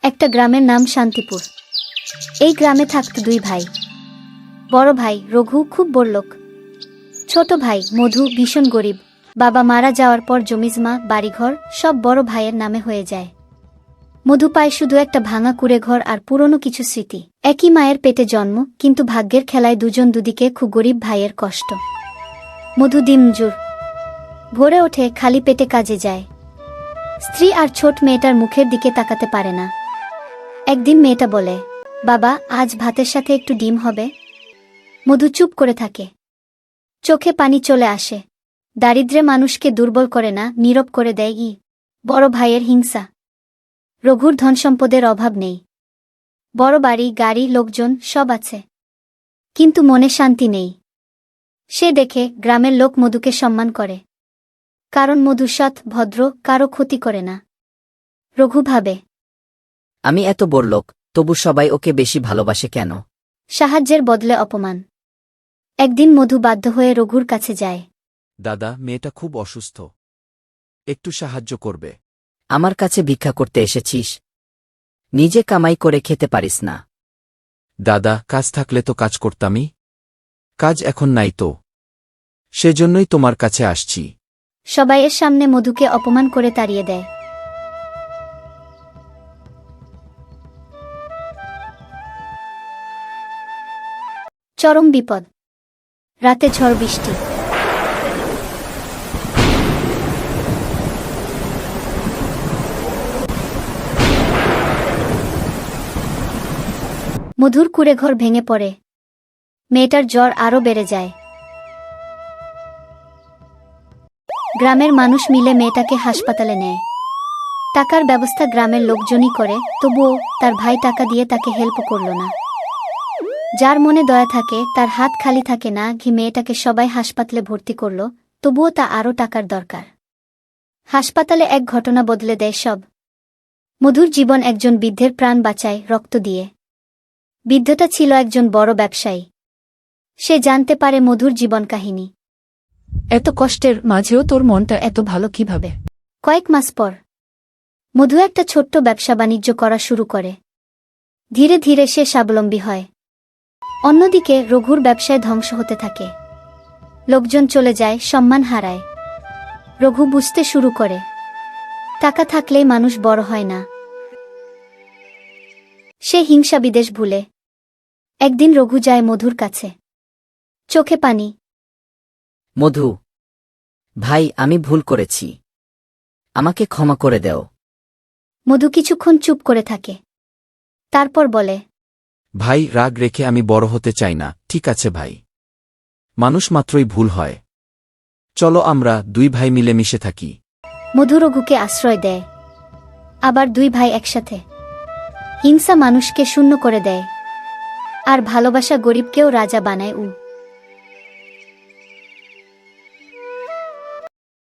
একটা গ্রামের নাম শান্তিপুর। এই গ্রামে থাকত দুই ভাই। বড় ভাই রঘু খুব বড়লোক, ছোট ভাই মধু ভীষণ গরিব। বাবা মারা যাওয়ার পর জমিজমা বাড়িঘর সব বড় ভাইয়ের নামে হয়ে যায়। মধু পায় শুধু একটা ভাঙা কুড়ে ঘর আর পুরনো কিছু স্মৃতি। একই মায়ের পেটে জন্ম, কিন্তু ভাগ্যের খেলায় দুজন দুদিকে খুব গরিব ভাইয়ের কষ্ট। মধু দিনমজুর, ভোরে ওঠে খালি পেটে কাজে যায়। স্ত্রী আর ছোট মেয়েটার মুখের দিকে তাকাতে পারে না। একদিন মেয়েটা বলে, বাবা আজ ভাতের সাথে একটু ডিম হবে? মধু চুপ করে থাকে, চোখে পানি চলে আসে। দারিদ্র্যে মানুষকে দুর্বল করে না, নীরব করে দেয় বড় ভাইয়ের হিংসা। রঘুর ধনসম্পদের অভাব নেই, বড় বাড়ি গাড়ি লোকজন সব আছে, কিন্তু মনে শান্তি নেই। সে দেখে গ্রামের লোক মধুকে সম্মান করে, কারণ মধু সৎ ভদ্র, কারো ক্ষতি করে না। রঘু ভাবে, আমি এত বড়লোক, তবু সবাই ওকে বেশি ভালোবাসে কেন? সাহায্যের বদলে অপমান। একদিন মধু বাধ্য হয়ে রঘুর কাছে যায়। দাদা, মেয়েটা খুব অসুস্থ, একটু সাহায্য করবে? আমার কাছে ভিক্ষা করতে এসেছিস? নিজে কামাই করে খেতে পারিস না? দাদা, কাজ থাকলে তো কাজ করতামই, কাজ এখন নাই তো, সেজন্যই তোমার কাছে আসছি। সবাইয়ের সামনে মধুকে অপমান করে তাড়িয়ে দেয়। চরম বিপদ। রাতে ঝড় বৃষ্টি। মধুর কুঁড়েঘর ভেঙে পড়ে, মেয়েটার জ্বর আরও বেড়ে যায়। গ্রামের মানুষ মিলে মেয়েটাকে হাসপাতালে নেয়। টাকার ব্যবস্থা গ্রামের লোকজনই করে, তবুও তার ভাই টাকা দিয়ে তাকে হেল্প করল না। যার মনে দয়া থাকে তার হাত খালি থাকে না। মেয়েটাকে সবাই হাসপাতালে ভর্তি করল, তবুও তা আরও টাকার দরকার। হাসপাতালে এক ঘটনা বদলে দেয় সব। মধুর জীবন একজন বৃদ্ধের প্রাণ বাঁচায় রক্ত দিয়ে। বৃদ্ধটা ছিল একজন বড় ব্যবসায়ী। সে জানতে পারে মধুর জীবন কাহিনী। এত কষ্টের মাঝেও তোর মনটা এত ভালো কিভাবে? কয়েক মাস পর মধু একটা ছোট্ট ব্যবসা বাণিজ্য করা শুরু করে। ধীরে ধীরে সে স্বাবলম্বী হয়। অন্যদিকে রঘুর ব্যবসায় ধ্বংস হতে থাকে। লোকজন চলে যায়, সম্মান হারায়। রঘু বুঝতে শুরু করে, টাকা থাকলেই মানুষ বড় হয় না। সে হিংসা বিদ্বেষ ভুলে। একদিন রঘু যায় মধুর কাছে, চোখে পানি। মধু ভাই, আমি ভুল করেছি, আমাকে ক্ষমা করে দেও। মধু কিছুক্ষণ চুপ করে থাকে, তারপর বলে, ভাই, রাগ রেখে আমি বড় হতে চাই না। ঠিক আছে ভাই, মানুষ মাত্রই ভুল হয়, চলো আমরা দুই ভাই মিলে মিশে থাকি। মধু রঘুকে আশ্রয় দেয়। আবার দুই ভাই একসাথে। হিংসা মানুষকে শূন্য করে দেয়, আর ভালোবাসা গরিবকেও রাজা বানায়।